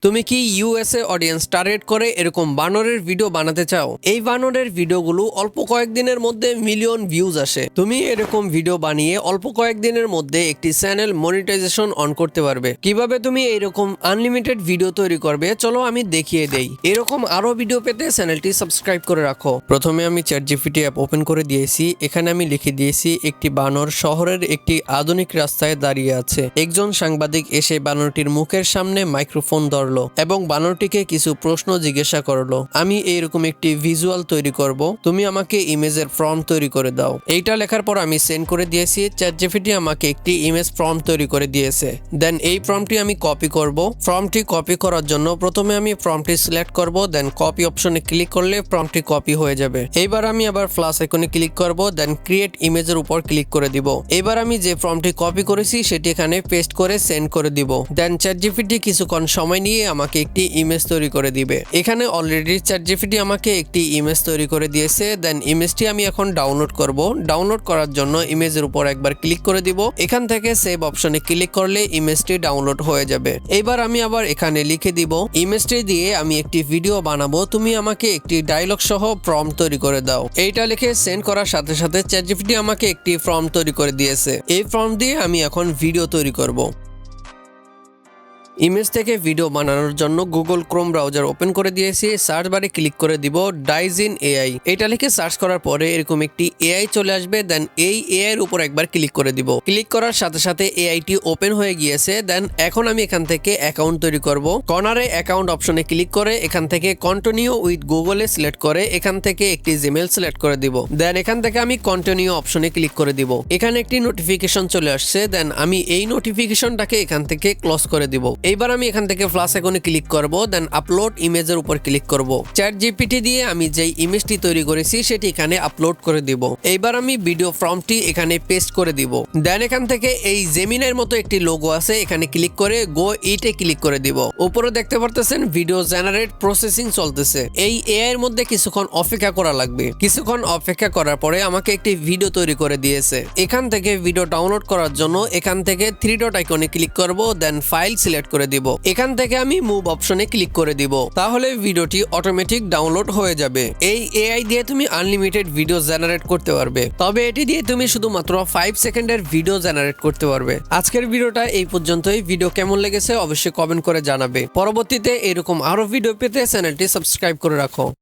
তুমি কি USA audience target করে এরকম বানরের ভিডিও বানাতে চাও? এই বানরের ভিডিওগুলো অল্প কয়েকদিনের মধ্যে মিলিয়ন ভিউজ আসে। তুমি এরকম ভিডিও বানিয়ে অল্প কয়েকদিনের মধ্যে একটি চ্যানেল মনিটাইজেশন অন করতে পারবে। কিভাবে তুমি এরকম আনলিমিটেড ভিডিও তৈরি করবে চলো আমি দেখিয়ে দেই। এরকম আরো ভিডিও পেতে চ্যানেলটি সাবস্ক্রাইব করে রাখো। প্রথমে আমি চ্যাটজিপিটি অ্যাপ ওপেন করে দিয়েছি। এখানে আমি লিখে দিয়েছি একটি বানর শহরের একটি আধুনিক রাস্তায় দাঁড়িয়ে আছে। একজন সাংবাদিক এসে বানরটির মুখের সামনে মাইক্রোফোন ধরল এবং বানরটিকে কিছু প্রশ্ন জিজ্ঞাসা করলো। আমি এইরকম একটি ভিজুয়াল তৈরি করব, তুমি আমাকে ইমেজের ফর্ম তৈরি করে দাও। এইটা লেখার পর আমি সেন্ড করে দিয়েছি। চ্যাটজিপিটি আমাকে একটি ইমেজ ফর্ম তৈরি করে দিয়েছে। দেন এই ফর্মটি আমি কপি করব। ফর্মটি কপি করার জন্য প্রথমে আমি ফর্মটি সিলেক্ট করব, দেন কপি অপশনে ক্লিক করলে ফর্মটি কপি হয়ে যাবে। এইবার আমি আবার প্লাস আইকনে ক্লিক করব, দেন ক্রিয়েট ইমেজের উপর ক্লিক করে দিব। এবার আমি যে ফর্মটি কপি করেছি সেটি এখানে পেস্ট করে সেন্ড করে দিব। দেন চ্যাটজিপিটি কিছুক্ষণ সময় নিয়ে আমাকে একটি ইমেজ তৈরি করে দিবে। এখানে অলরেডি চ্যাটজিপিটি আমাকে একটি ইমেজ তৈরি করে দিয়েছে। দেন ইমেজটি আমি এখন ডাউনলোড করব। ডাউনলোড করার জন্য ইমেজের উপর একবার ক্লিক করে দিব। এখান থেকে সেভ অপশনে ক্লিক করলে ইমেজটি ডাউনলোড হয়ে যাবে। এবার আমি আবার এখানে লিখে দিব, ইমেজটি দিয়ে আমি একটি ভিডিও বানাবো, তুমি আমাকে একটি ডায়লগ সহ প্রম্পট তৈরি করে দাও। এইটা লিখে সেন্ড করার সাথে সাথে চ্যাটজিপিটি আমাকে একটি প্রম্পট তৈরি করে দিয়েছে। এই প্রম্পট দিয়ে আমি এখন ভিডিও তৈরি করব। ইমেজ থেকে ভিডিও বানানোর জন্য গুগল ক্রোম ব্রাউজার ওপেন করে দিয়েছি। সার্চ বারে ক্লিক করে দিব ডাইজিন এআই। এটা লিখে সার্চ করার পরে এরকম একটি এআই চলে আসবে। দেন এই এআই এর উপর একবার ক্লিক করে দিব। ক্লিক করার সাথে সাথে এআইটি ওপেন হয়ে গিয়েছে। দেন এখন আমি এখান থেকে অ্যাকাউন্ট তৈরি করব। কর্নারে অ্যাকাউন্ট অপশনে ক্লিক করে এখান থেকে কন্টিনিউ উইথ গুগলে সিলেক্ট করে এখান থেকে একটি জিমেল সিলেক্ট করে দিব। দেন এখান থেকে আমি কন্টিনিউ অপশনে ক্লিক করে দিব। এখানে একটি নোটিফিকেশন চলে আসছে। দেন আমি এই নোটিফিকেশনটাকে এখান থেকে ক্লোজ করে দিব। এইবার আমি এখান থেকে প্লাস আইকনে ক্লিক করব, দেন আপলোড ইমেজের উপর ক্লিক করব। চ্যাটজিপিটি দিয়ে আমি যেই ইমেজটি তৈরি করেছি সেটি এখানে আপলোড করে দিব। এইবার আমি ভিডিও ফর্মটি এখানে পেস্ট করে দিব। দেন এখান থেকে এই জেমিনের মতো একটি লোগো আছে, এখানে ক্লিক করে গো ইটে ক্লিক করে দিব। উপরে দেখতে পারতেছেন ভিডিও জেনারেট প্রসেসিং চলতেছে। এই এআই এর মধ্যে কিছুক্ষণ অপেক্ষা করা লাগবে। কিছুক্ষণ অপেক্ষা করার পরে আমাকে একটি ভিডিও তৈরি করে দিয়েছে। এখান থেকে ভিডিও ডাউনলোড করার জন্য এখান থেকে থ্রি ডট আইকনে ক্লিক করব, দেন ফাইল সিলেক্ট করে দিব। এখান থেকে আমি মুভ অপশনে ক্লিক করে দিব। তাহলে ভিডিওটি অটোমেটিক ডাউনলোড হয়ে যাবে। এই এআই দিয়ে তুমি আনলিমিটেড ভিডিও জেনারেট করতে পারবে। তবে এটি দিয়ে তুমি শুধুমাত্র 5 সেকেন্ডের ভিডিও জেনারেট করতে পারবে। আজকের ভিডিওটা এই পর্যন্তই। ভিডিও কেমন লেগেছে অবশ্যই কমেন্ট করে জানাবে। পরবর্তীতে এরকম আরো ভিডিও পেতে চ্যানেলটি সাবস্ক্রাইব করে রাখো।